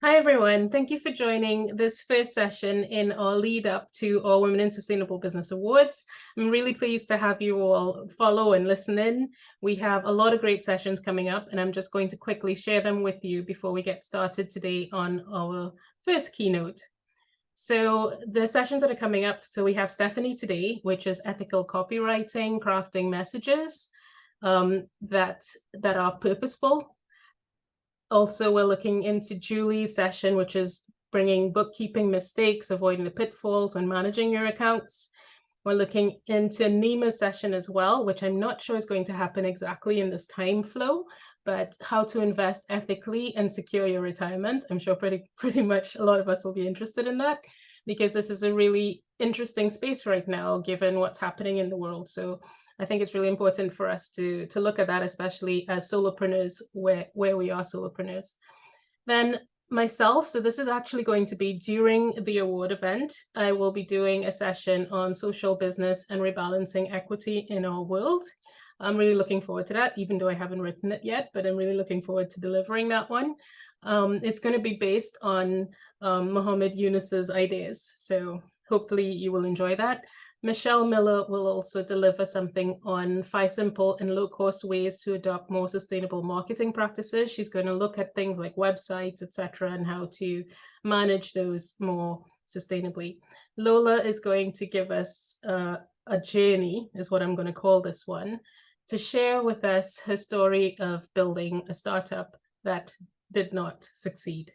Hi, everyone. Thank you for joining this first session in our lead up to our Women in Sustainable Business Awards. I'm really pleased to have you all follow and listen in. We have a lot of great sessions coming up, and I'm just going to quickly share them with you before we get started today on our first keynote. So the sessions that are coming up, so we have Stephanie today, which is ethical copywriting, crafting messages that are purposeful. Also, we're looking into Julie's session, which is bringing bookkeeping mistakes, avoiding the pitfalls when managing your accounts. We're looking into Nima's session as well, which I'm not sure is going to happen exactly in this time flow, but how to invest ethically and secure your retirement. I'm sure pretty much a lot of us will be interested in that, because this is a really interesting space right now, given what's happening in the world. So I think it's really important for us to look at that, especially as solopreneurs, where we are solopreneurs. Then myself, so this is actually going to be during the award event. I will be doing a session on social business and rebalancing equity in our world. I'm really looking forward to that, even though I haven't written it yet, but I'm really looking forward to delivering that one. It's going to be based on Muhammad Yunus's ideas, so hopefully you will enjoy that. Michelle Miller will also deliver something on 5 simple and low-cost ways to adopt more sustainable marketing practices. She's going to look at things like websites, etc., and how to manage those more sustainably. Lola is going to give us a journey, is what I'm going to call this one, to share with us her story of building a startup that did not succeed.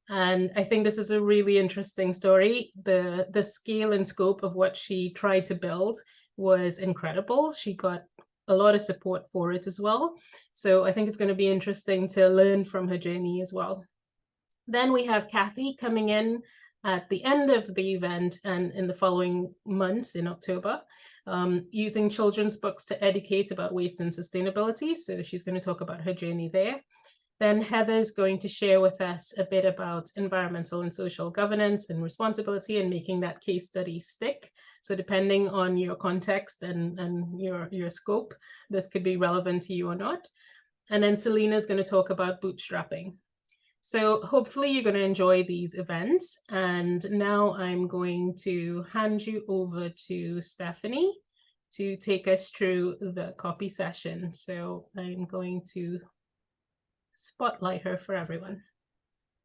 And I think this is a really interesting story. The scale and scope of what she tried to build was incredible. She got a lot of support for it as well. So I think it's going to be interesting to learn from her journey as well. Then we have Kathy coming in at the end of the event and in the following months in October, using children's books to educate about waste and sustainability. So she's going to talk about her journey there. Then Heather's going to share with us a bit about environmental and social governance and responsibility and making that case study stick. So depending on your context and your scope, this could be relevant to you or not. And then Selena's going to talk about bootstrapping. So hopefully you're going to enjoy these events. And now I'm going to hand you over to Stephanie to take us through the copy session. So I'm going to spotlight her for everyone.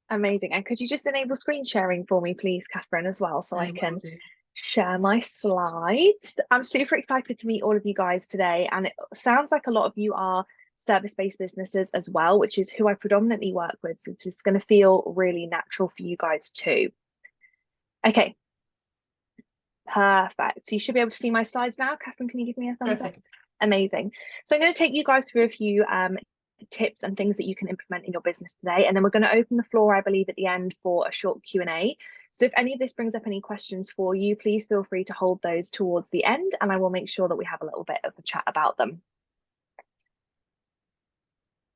Amazing. And could you just enable screen sharing for me, please, Catherine, as well, so I can share my slides. I'm super excited to meet all of you guys today. And it sounds like a lot of you are service-based businesses as well, which is who I predominantly work with. So it's going to feel really natural for you guys too. Okay. Perfect. So you should be able to see my slides now. Catherine, can you give me a thumbs up? Amazing. So I'm going to take you guys through a few tips and things that you can implement in your business today, and then we're going to open the floor, I believe, at the end for a short Q&A. So if any of this brings up any questions for you, please feel free to hold those towards the end, and I will make sure that we have a little bit of a chat about them.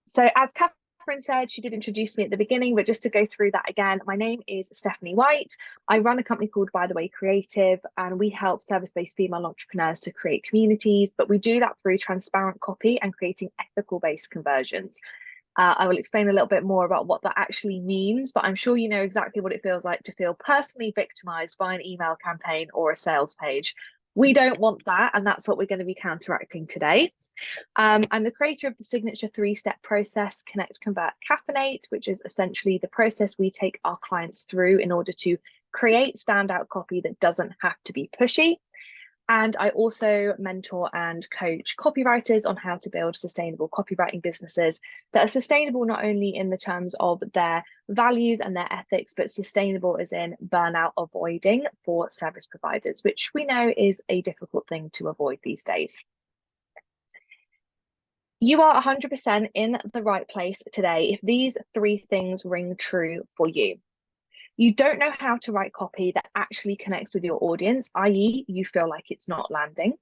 So as Catherine said, she did introduce me at the beginning, but just to go through that again, my name is Stephanie White. I run a company called By the Way Creative, and we help service-based female entrepreneurs to create communities, but we do that through transparent copy and creating ethical-based conversions. I will explain a little bit more about what that actually means, but I'm sure you know exactly what it feels like to feel personally victimized by an email campaign or a sales page. We don't want that, and that's what we're going to be counteracting today. I'm the creator of the signature 3-step process, Connect, Convert, Caffeinate, which is essentially the process we take our clients through in order to create standout copy that doesn't have to be pushy. And I also mentor and coach copywriters on how to build sustainable copywriting businesses that are sustainable not only in the terms of their values and their ethics, but sustainable as in burnout avoiding for service providers, which we know is a difficult thing to avoid these days. You are 100% in the right place today if these 3 things ring true for you. You don't know how to write copy that actually connects with your audience, i.e. you feel like it's not landing,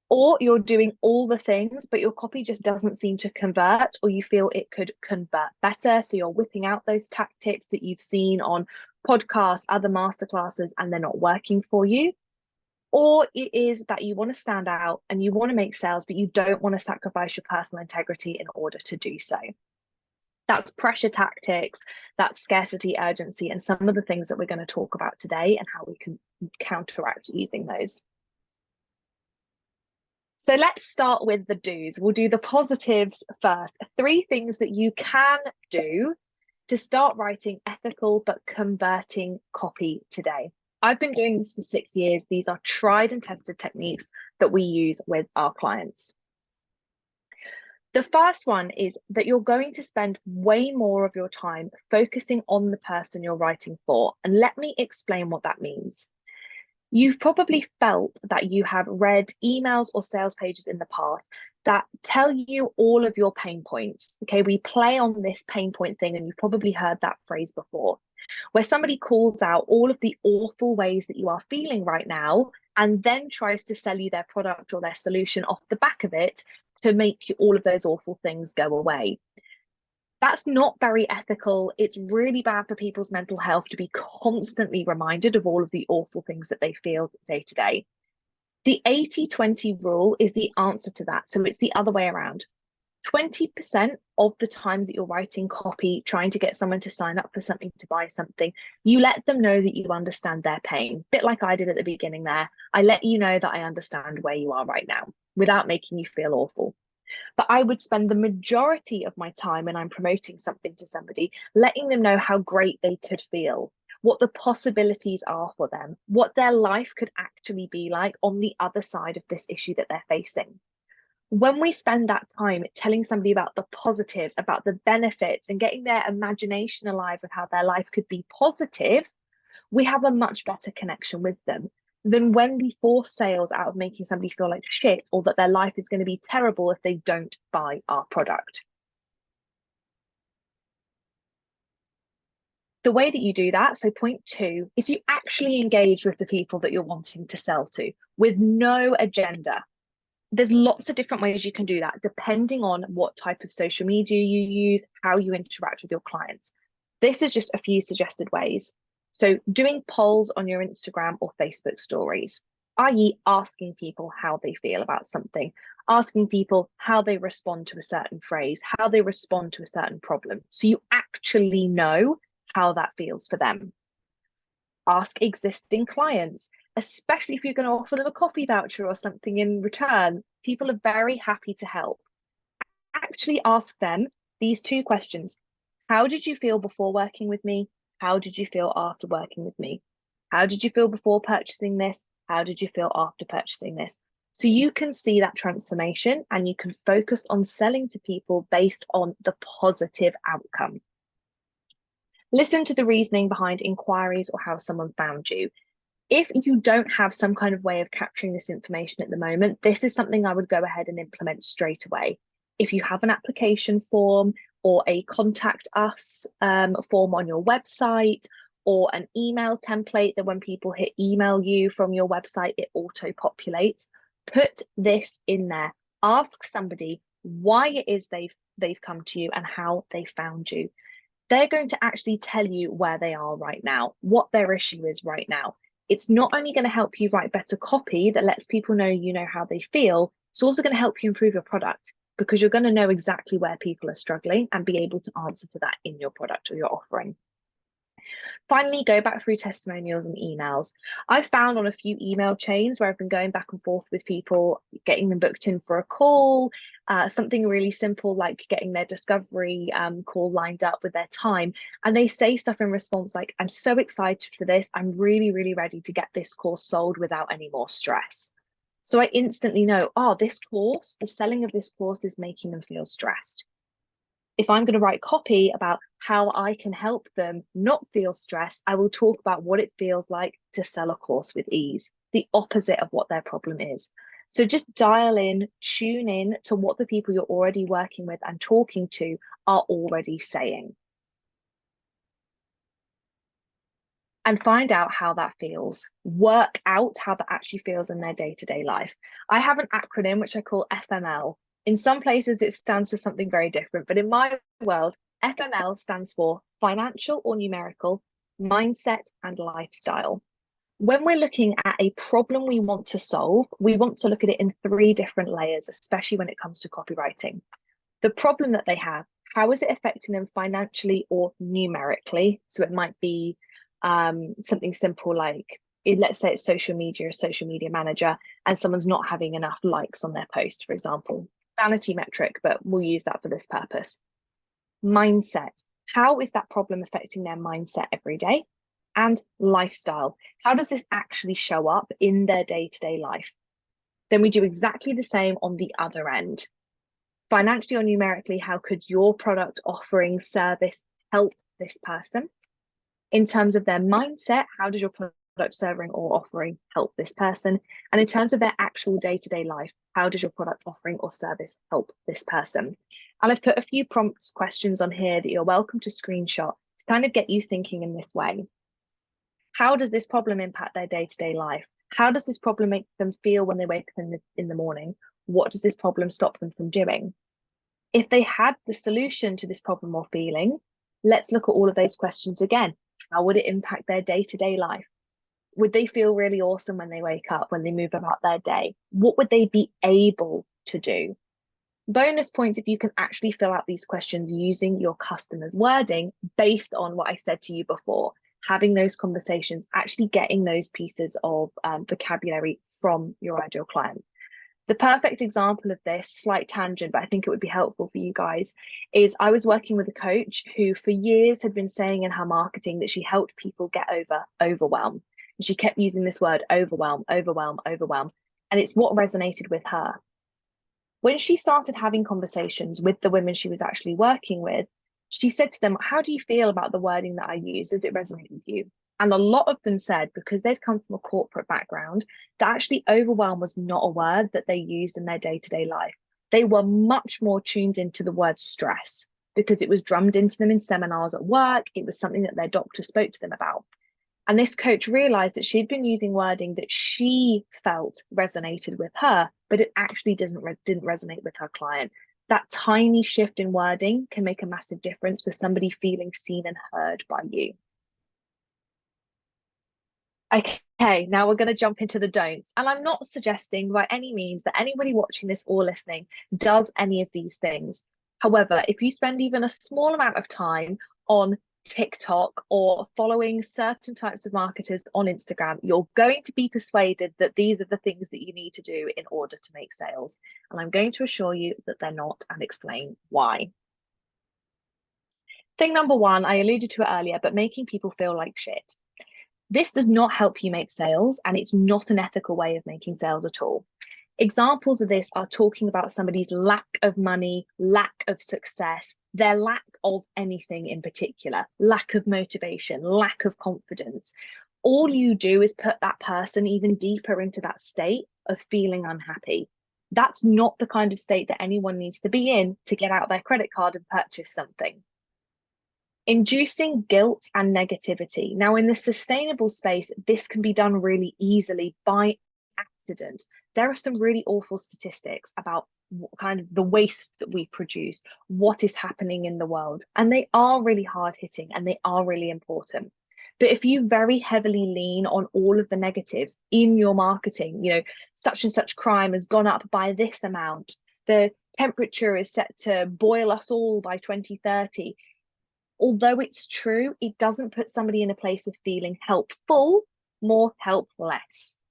or you're doing all the things, but your copy just doesn't seem to convert, or you feel it could convert better. So you're whipping out those tactics that you've seen on podcasts, other masterclasses, and they're not working for you. Or it is that you want to stand out and you want to make sales, but you don't want to sacrifice your personal integrity in order to do so. That's pressure tactics, that's scarcity, urgency, and some of the things that we're going to talk about today and how we can counteract using those. So let's start with the do's. We'll do the positives first. 3 things that you can do to start writing ethical but converting copy today. I've been doing this for 6 years. These are tried and tested techniques that we use with our clients. The first one is that you're going to spend way more of your time focusing on the person you're writing for. And let me explain what that means. You've probably felt that you have read emails or sales pages in the past that tell you all of your pain points. Okay, we play on this pain point thing, and you've probably heard that phrase before, where somebody calls out all of the awful ways that you are feeling right now and then tries to sell you their product or their solution off the back of it to make all of those awful things go away. That's not very ethical. It's really bad for people's mental health to be constantly reminded of all of the awful things that they feel day to day. The 80-20 rule is the answer to that. So it's the other way around. 20% of the time that you're writing copy, trying to get someone to sign up for something, to buy something, you let them know that you understand their pain. A bit like I did at the beginning there. I let you know that I understand where you are right now without making you feel awful. But I would spend the majority of my time when I'm promoting something to somebody, letting them know how great they could feel, what the possibilities are for them, what their life could actually be like on the other side of this issue that they're facing. When we spend that time telling somebody about the positives, about the benefits, and getting their imagination alive with how their life could be positive, we have a much better connection with them than when we force sales out of making somebody feel like shit or that their life is going to be terrible if they don't buy our product. The way that you do that, so point 2, is you actually engage with the people that you're wanting to sell to with no agenda. There's lots of different ways you can do that, depending on what type of social media you use, how you interact with your clients. This is just a few suggested ways. So doing polls on your Instagram or Facebook stories, i.e. asking people how they feel about something, asking people how they respond to a certain phrase, how they respond to a certain problem. So you actually know how that feels for them. Ask existing clients, especially if you're going to offer them a coffee voucher or something in return. People are very happy to help. Actually ask them these 2 questions. How did you feel before working with me? How did you feel after working with me? How did you feel before purchasing this? How did you feel after purchasing this? So you can see that transformation and you can focus on selling to people based on the positive outcome. Listen to the reasoning behind inquiries or how someone found you. If you don't have some kind of way of capturing this information at the moment, this is something I would go ahead and implement straight away. If you have an application form or a contact us form on your website, or an email template that when people hit email you from your website, it auto-populates, put this in there. Ask somebody why it is they've come to you and how they found you. They're going to actually tell you where they are right now, what their issue is right now. It's not only going to help you write better copy that lets people know you know how they feel, it's also going to help you improve your product, because you're going to know exactly where people are struggling and be able to answer to that in your product or your offering. Finally, go back through testimonials and emails. I've found on a few email chains where I've been going back and forth with people, getting them booked in for a call, something really simple like getting their discovery call lined up with their time. And they say stuff in response like, I'm so excited for this. I'm really, really ready to get this course sold without any more stress. So I instantly know, oh, this course, the selling of this course is making them feel stressed. If I'm going to write copy about how I can help them not feel stressed, I will talk about what it feels like to sell a course with ease, the opposite of what their problem is. So just dial in, tune in to what the people you're already working with and talking to are already saying. And find out how that feels. Work out how that actually feels in their day-to-day life. I have an acronym which I call FML. In some places, it stands for something very different, but in my world, FML stands for financial or numerical, mindset, and lifestyle. When we're looking at a problem we want to solve, we want to look at it in 3 different layers, especially when it comes to copywriting. The problem that they have, How is it affecting them financially or numerically? So it might be something simple like, let's say it's social media, a social media manager, and someone's not having enough likes on their post, for example. Vanity metric, but we'll use that for this purpose. Mindset. How is that problem affecting their mindset every day? And lifestyle. How does this actually show up in their day-to-day life? Then we do exactly the same on the other end. Financially or numerically, how could your product offering service help this person? In terms of their mindset, how does your product serving or offering help this person? And in terms of their actual day-to-day life, how does your product offering or service help this person? And I've put a few prompts questions on here that you're welcome to screenshot to kind of get you thinking in this way. How does this problem impact their day-to-day life? How does this problem make them feel when they wake up in the morning? What does this problem stop them from doing? If they had the solution to this problem or feeling, let's look at all of those questions again. How would it impact their day-to-day life? Would they feel really awesome when they wake up, when they move about their day? What would they be able to do? Bonus points if you can actually fill out these questions using your customer's wording based on what I said to you before, having those conversations, actually getting those pieces of vocabulary from your ideal client. The perfect example of this, slight tangent, but I think it would be helpful for you guys, is I was working with a coach who for years had been saying in her marketing that she helped people get over overwhelm. And she kept using this word overwhelm, overwhelm, overwhelm. And it's what resonated with her. When she started having conversations with the women she was actually working with, she said to them, how do you feel about the wording that I use? Does it resonate with you? And a lot of them said, because they'd come from a corporate background, that actually overwhelm was not a word that they used in their day-to-day life. They were much more tuned into the word stress because it was drummed into them in seminars at work. It was something that their doctor spoke to them about. And this coach realized that she'd been using wording that she felt resonated with her, but it actually didn't resonate with her client. That tiny shift in wording can make a massive difference with somebody feeling seen and heard by you. Okay, now we're going to jump into the don'ts. And I'm not suggesting by any means that anybody watching this or listening does any of these things. However, if you spend even a small amount of time on TikTok or following certain types of marketers on Instagram, you're going to be persuaded that these are the things that you need to do in order to make sales. And I'm going to assure you that they're not and explain why. Thing number one, I alluded to it earlier, but making people feel like shit. This does not help you make sales, and it's not an ethical way of making sales at all. Examples of this are talking about somebody's lack of money, lack of success, their lack of anything in particular, lack of motivation, lack of confidence. All you do is put that person even deeper into that state of feeling unhappy. That's not the kind of state that anyone needs to be in to get out their credit card and purchase something. Inducing guilt and negativity. Now, in the sustainable space, this can be done really easily by accident. There are some really awful statistics about kind of the waste that we produce, what is happening in the world, and they are really hard hitting and they are really important. But if you very heavily lean on all of the negatives in your marketing, you know, such and such crime has gone up by this amount, the temperature is set to boil us all by 2030. Although it's true, it doesn't put somebody in a place of feeling helpful, more helpless.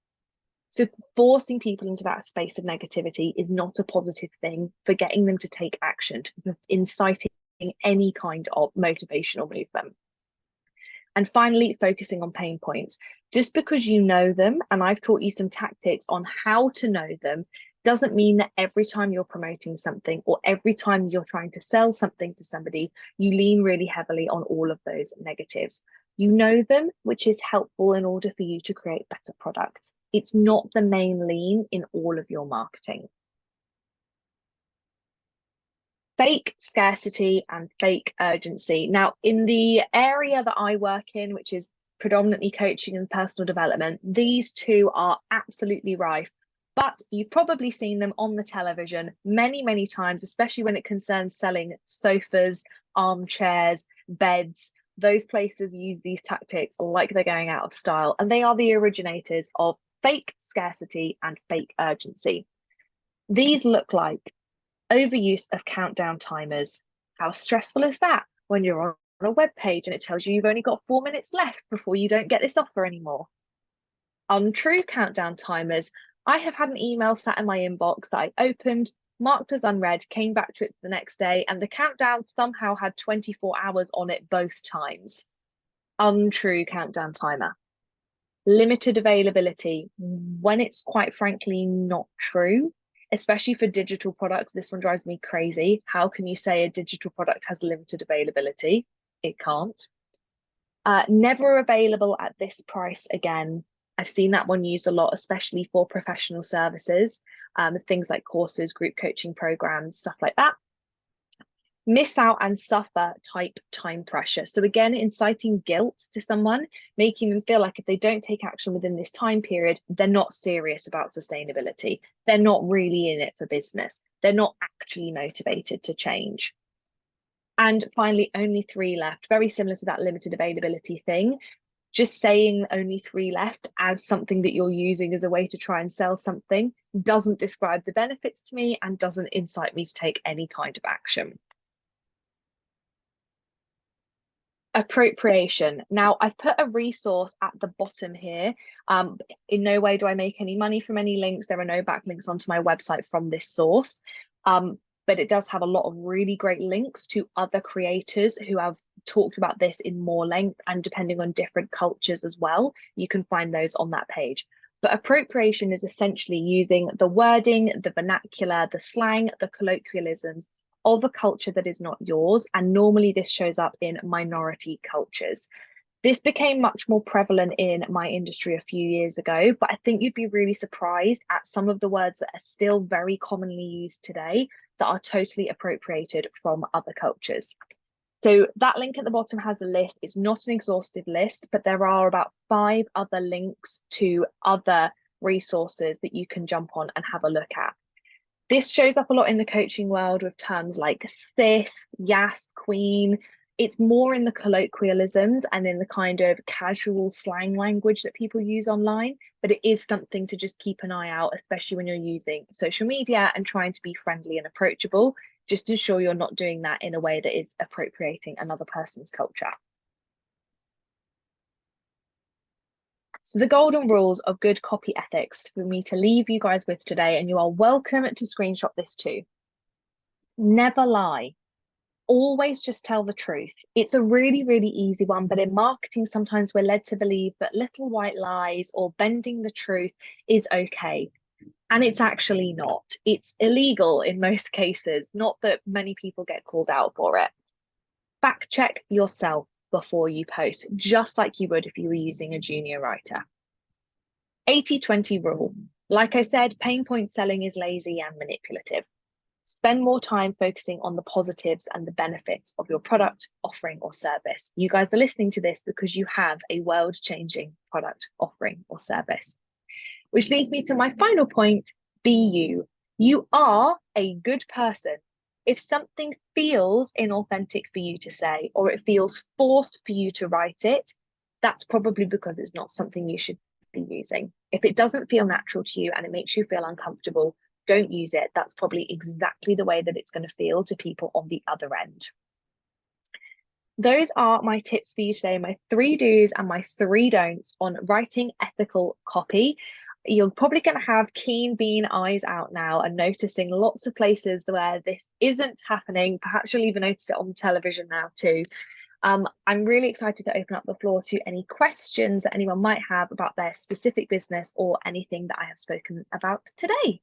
So forcing people into that space of negativity is not a positive thing for getting them to take action, for inciting any kind of motivational movement. And finally, focusing on pain points. Just because you know them, and I've taught you some tactics on how to know them, doesn't mean that every time you're promoting something or every time you're trying to sell something to somebody, you lean really heavily on all of those negatives. You know them, which is helpful in order for you to create better products. It's not the main lean in all of your marketing. Fake scarcity and fake urgency. Now, in the area that I work in, which is predominantly coaching and personal development, these two are absolutely rife. But you've probably seen them on the television many, many times, especially when it concerns selling sofas, armchairs, beds. Those places use these tactics like they're going out of style, and they are the originators of fake scarcity and fake urgency. These look like overuse of countdown timers, How stressful is that when you're on a web page and it tells you you've only got 4 minutes left before you don't get this offer anymore? Untrue countdown timers. I have had an email sat in my inbox that I opened, marked as unread, came back to it the next day, and the countdown somehow had 24 hours on it both times. Untrue countdown timer. Limited availability, when it's quite frankly not true, especially for digital products. This one drives me crazy. How can you say a digital product has limited availability? It can't. Never available at this price again. I've seen that one used a lot, especially for professional services, things like courses, group coaching programs, stuff like that. Miss out and suffer type time pressure. So again, inciting guilt to someone, making them feel like if they don't take action within this time period, they're not serious about sustainability. They're not really in it for business. They're not actually motivated to change. And finally, only 3 left. Very similar to that limited availability thing. Just saying only 3 left as something that you're using as a way to try and sell something doesn't describe the benefits to me and doesn't incite me to take any kind of action. Appropriation. Now, I've put a resource at the bottom here. In no way do I make any money from any links. There are no backlinks onto my website from this source. But it does have a lot of really great links to other creators who have talked about this in more length, and depending on different cultures as well, you can find those on that page. But appropriation is essentially using the wording, the vernacular, the slang, the colloquialisms of a culture that is not yours. And normally this shows up in minority cultures. This became much more prevalent in my industry a few years ago, but I think you'd be really surprised at some of the words that are still very commonly used today that are totally appropriated from other cultures. So that link at the bottom has a list. It's not an exhaustive list, but there are about 5 other links to other resources that you can jump on and have a look at. This shows up a lot in the coaching world with terms like sis, yas, queen. It's more in the colloquialisms and in the kind of casual slang language that people use online, but it is something to just keep an eye out, especially when you're using social media and trying to be friendly and approachable. Just ensure you're not doing that in a way that is appropriating another person's culture. So the golden rules of good copy ethics for me to leave you guys with today, and you are welcome to screenshot this too. Never lie. Always just tell the truth. It's a really, really easy one, but in marketing, sometimes we're led to believe that little white lies or bending the truth is okay. And it's actually not. It's illegal in most cases, not that many people get called out for it. Fact check yourself before you post, just like you would if you were using a junior writer. 80-20 rule. Like I said, pain point selling is lazy and manipulative. Spend more time focusing on the positives and the benefits of your product, offering, or service. You guys are listening to this because you have a world-changing product, offering, or service. Which leads me to my final point, be you. You are a good person. If something feels inauthentic for you to say, or it feels forced for you to write it, that's probably because it's not something you should be using. If it doesn't feel natural to you and it makes you feel uncomfortable, don't use it. That's probably exactly the way that it's going to feel to people on the other end. Those are my tips for you today, my 3 do's and my 3 don'ts on writing ethical copy. You're probably going to have keen bean eyes out now and noticing lots of places where this isn't happening. Perhaps you'll even notice it on the television now too. I'm really excited to open up the floor to any questions that anyone might have about their specific business or anything that I have spoken about today.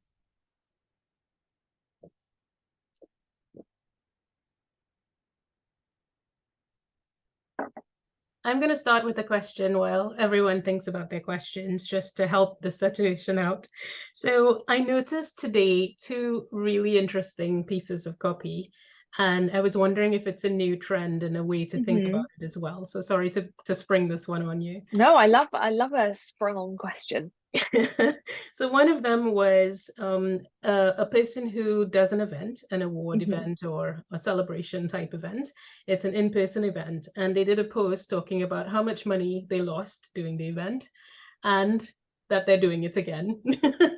I'm going to start with a question while everyone thinks about their questions, just to help the situation out. So I noticed today 2 really interesting pieces of copy, and I was wondering if it's a new trend and a way to think about it as well. So sorry to spring this one on you. No, I love a sprung on question. So one of them was a person who does an event, an award event or a celebration type event. It's an in-person event, and they did a post talking about how much money they lost doing the event and that they're doing it again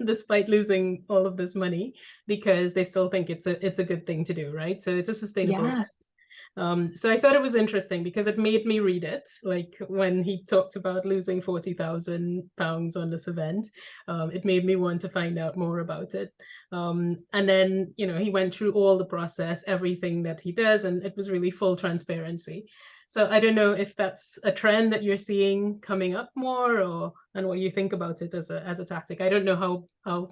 despite losing all of this money, because they still think it's a good thing to do, right? So it's a sustainable event. So I thought it was interesting because it made me read it. Like when he talked about losing £40,000 on this event, it made me want to find out more about it. And then, you know, he went through all the process, everything that he does, and it was really full transparency. So I don't know if that's a trend that you're seeing coming up more, or and what you think about it as a tactic. I don't know how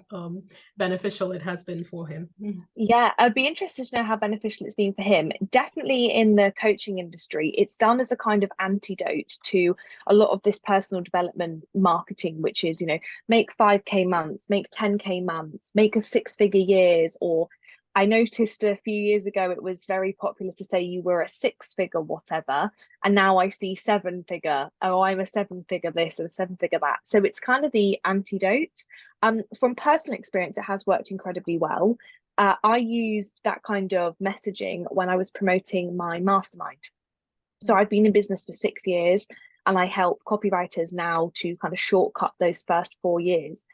beneficial it has been for him. Yeah, I'd be interested to know how beneficial it's been for him. Definitely in the coaching industry, it's done as a kind of antidote to a lot of this personal development marketing, which is, you know, make 5K months, make 10K months, make a 6-figure years. Or I noticed a few years ago, it was very popular to say you were a 6-figure whatever. And now I see 7-figure, oh, I'm a 7-figure this and a 7-figure that. So it's kind of the antidote. From personal experience, it has worked incredibly well. I used that kind of messaging when I was promoting my mastermind. So I've been in business for 6 years, and I help copywriters now to kind of shortcut those first 4 years.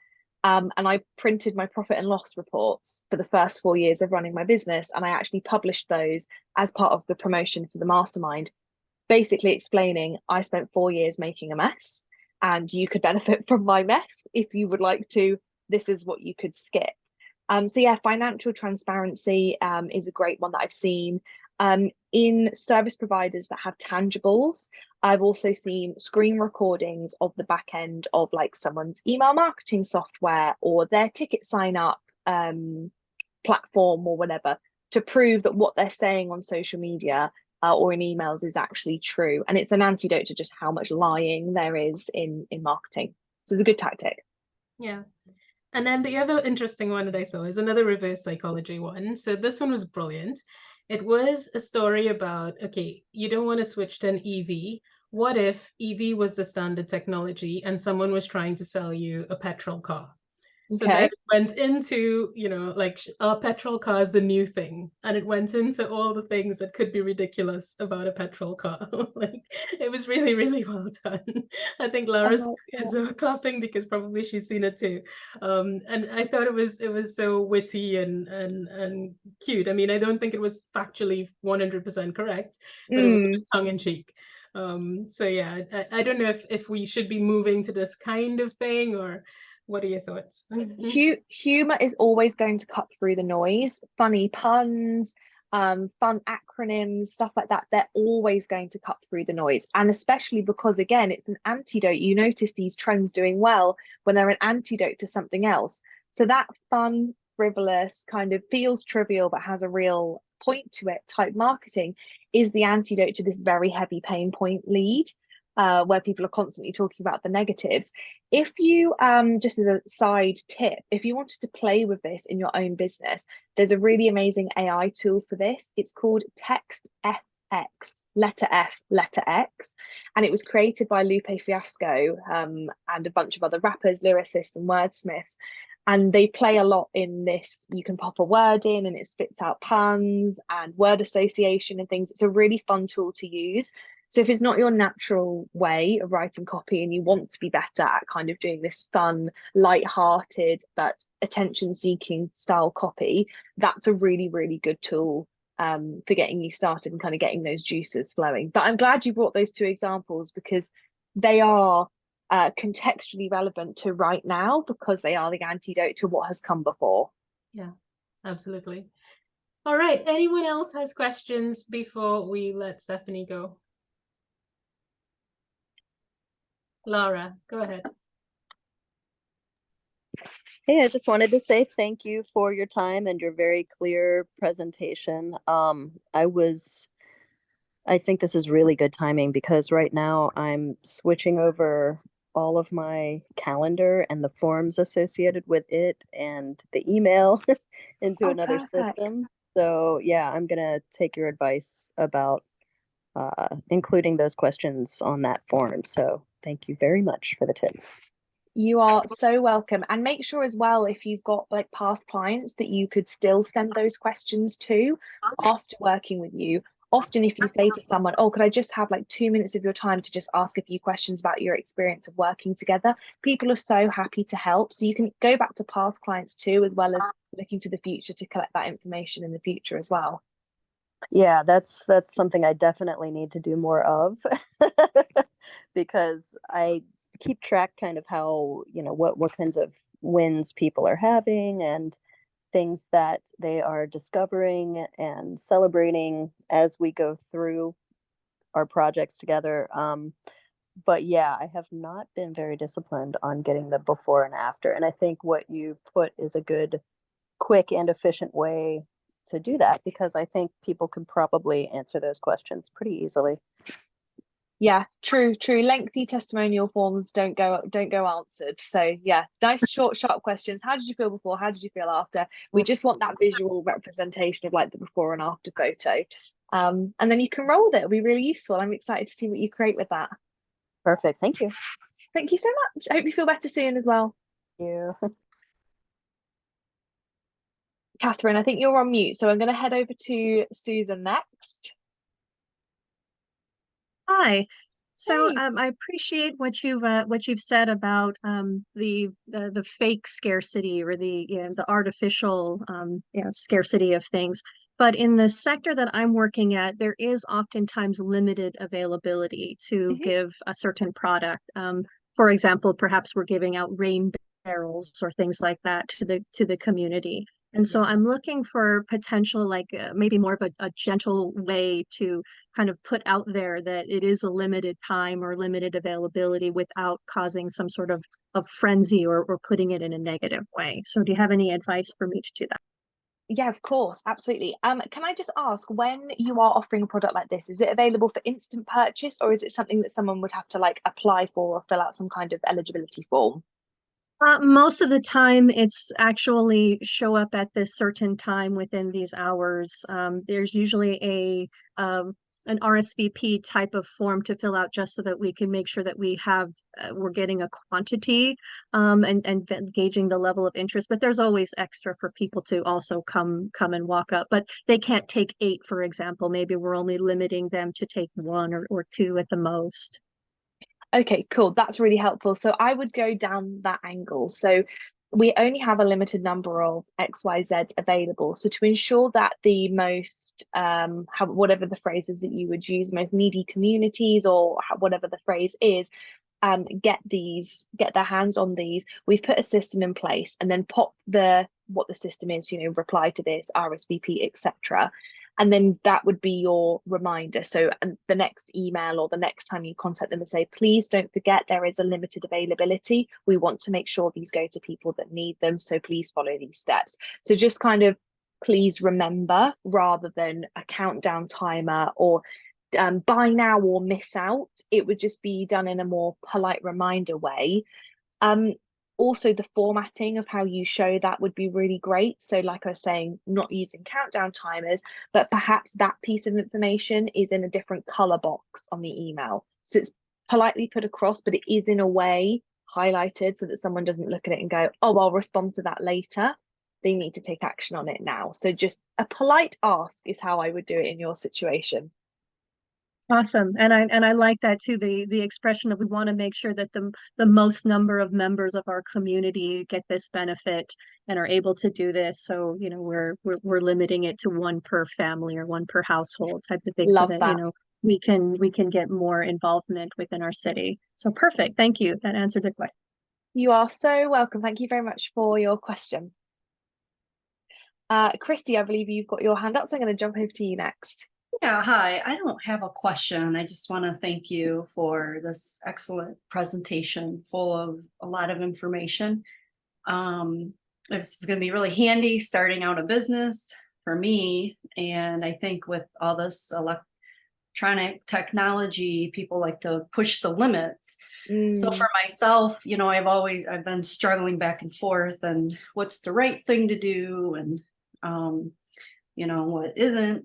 And I printed my profit and loss reports for the first 4 years of running my business, and I actually published those as part of the promotion for the mastermind, basically explaining I spent 4 years making a mess, and you could benefit from my mess. If you would like to, this is what you could skip. So yeah, financial transparency is a great one that I've seen. In service providers that have tangibles, I've also seen screen recordings of the back end of like someone's email marketing software or their ticket sign up platform or whatever, to prove that what they're saying on social media or in emails is actually true. And it's an antidote to just how much lying there is in marketing. So it's a good tactic. Yeah. And then the other interesting one that I saw is another reverse psychology one. So this one was brilliant. It was a story about, okay, you don't want to switch to an EV. What if EV was the standard technology and someone was trying to sell you a petrol car? So then Okay. it went into, you know, like, are petrol cars the new thing? And it went into all the things that could be ridiculous about a petrol car. Like, it was really, really well done. I think Laura's is clapping because probably she's seen it too. And I thought it was so witty and cute. I mean, I don't think it was factually 100% correct, but it was tongue in cheek. So yeah, I don't know if we should be moving to this kind of thing, or what are your thoughts? Humor is always going to cut through the noise. Funny puns, fun acronyms, stuff like that, they're always going to cut through the noise. And especially because, again, it's an antidote. You notice these trends doing well when they're an antidote to something else. So that fun, frivolous, kind of feels trivial but has a real point to it type marketing is the antidote to this very heavy pain point lead. Where people are constantly talking about the negatives. If you, just as a side tip, if you wanted to play with this in your own business, there's a really amazing AI tool for this. It's called Text FX, letter F, letter X. And it was created by Lupe Fiasco and a bunch of other rappers, lyricists, and wordsmiths. And they play a lot in this. You can pop a word in and it spits out puns and word association and things. It's a really fun tool to use. So if it's not your natural way of writing copy and you want to be better at kind of doing this fun, light-hearted, but attention-seeking style copy, that's a really, really good tool for getting you started and kind of getting those juices flowing. But I'm glad you brought those two examples because they are contextually relevant to right now, because they are the antidote to what has come before. Yeah, absolutely. All right. Anyone else has questions before we let Stephanie go? Laura, go ahead. Hey, I just wanted to say thank you for your time and your very clear presentation. I think this is really good timing because right now I'm switching over all of my calendar and the forms associated with it and the email into another system. So yeah, I'm gonna take your advice about including those questions on that form. So thank you very much for the tip. You are so welcome. And make sure as well, if you've got like past clients that you could still send those questions to after working with you. Often if you say to someone, oh, could I just have like 2 minutes of your time to just ask a few questions about your experience of working together? People are so happy to help. So you can go back to past clients too, as well as looking to the future to collect that information in the future as well. Yeah, that's something I definitely need to do more of because I keep track kind of how, what kinds of wins people are having and things that they are discovering and celebrating as we go through our projects together. But yeah, I have not been very disciplined on getting the before and after. And I think what you put is a good, quick, and efficient way to do that because I think people can probably answer those questions pretty easily. Yeah, true. Lengthy testimonial forms don't go answered. So yeah, nice short, sharp questions. How did you feel before? How did you feel after? We just want that visual representation of like the before and after photo. And then you can roll with it. It'll be really useful. I'm excited to see what you create with that. Perfect. Thank you. Thank you so much. I hope you feel better soon as well. Thank you. Catherine, I think you're on mute, so I'm going to head over to Susan next. Hi. So Hey. I appreciate what you've said about the fake scarcity or the artificial scarcity of things. But in the sector that I'm working at, there is oftentimes limited availability to give a certain product. For example, perhaps we're giving out rain barrels or things like that to the community. And so I'm looking for potential, like maybe more of a gentle way to kind of put out there that it is a limited time or limited availability without causing some sort of frenzy or putting it in a negative way. So do you have any advice for me to do that? Yeah, of course, absolutely. Can I just ask, when you are offering a product like this, is it available for instant purchase or is it something that someone would have to like apply for or fill out some kind of eligibility form? Most of the time, it's actually show up at this certain time within these hours. There's usually an RSVP type of form to fill out just so that we can make sure that we're getting a quantity and gauging the level of interest. But there's always extra for people to also come and walk up. But they can't take 8, for example. Maybe we're only limiting them to take 1 or 2 at the most. Okay, cool. That's really helpful. So I would go down that angle. So we only have a limited number of XYZs available. So to ensure that the most, whatever the phrase is that you would use, most needy communities or whatever the phrase is, get their hands on these, we've put a system in place and then pop what the system is, reply to this, RSVP, etc. And then that would be your reminder. So the next email or the next time you contact them and say, please don't forget there is a limited availability. We want to make sure these go to people that need them. So please follow these steps. So just kind of please remember rather than a countdown timer or buy now or miss out. It would just be done in a more polite reminder way. Also, the formatting of how you show that would be really great. So like I was saying, not using countdown timers, but perhaps that piece of information is in a different color box on the email. So it's politely put across, but it is in a way highlighted so that someone doesn't look at it and go, oh, I'll respond to that later. They need to take action on it now. So just a polite ask is how I would do it in your situation. Awesome. And I like that too, the expression that we want to make sure that the most number of members of our community get this benefit and are able to do this. So, we're limiting it to 1 per family or 1 per household type of thing. Love so that, that. we can get more involvement within our city. So perfect. Thank you. That answered the question. You are so welcome. Thank you very much for your question. Christy, I believe you've got your hand up, so I'm going to jump over to you next. Yeah, hi. I don't have a question. I just want to thank you for this excellent presentation full of a lot of information. This is going to be really handy starting out a business for me. And I think with all this electronic technology, people like to push the limits. So for myself, I've been struggling back and forth and what's the right thing to do and, what isn't.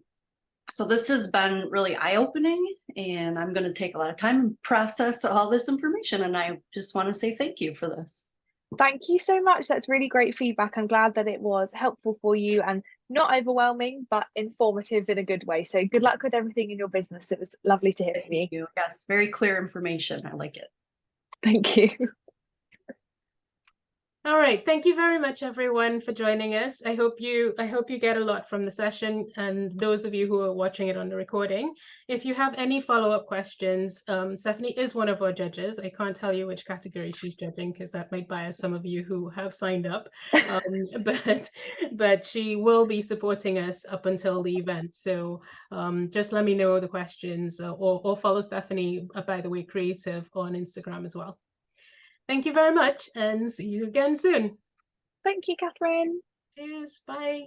So this has been really eye-opening and I'm going to take a lot of time and process all this information. And I just want to say thank you for this. Thank you so much. That's really great feedback. I'm glad that it was helpful for you and not overwhelming, but informative in a good way. So good luck with everything in your business. It was lovely to hear from you. Thank you. Yes, very clear information. I like it. Thank you. All right. Thank you very much, everyone, for joining us. I hope you get a lot from the session, and those of you who are watching it on the recording. If you have any follow-up questions, Stephanie is one of our judges. I can't tell you which category she's judging because that might bias some of you who have signed up. But she will be supporting us up until the event. So just let me know the questions, or follow Stephanie By the Way Creative on Instagram as well. Thank you very much, and see you again soon. Thank you, Catherine. Cheers. Bye.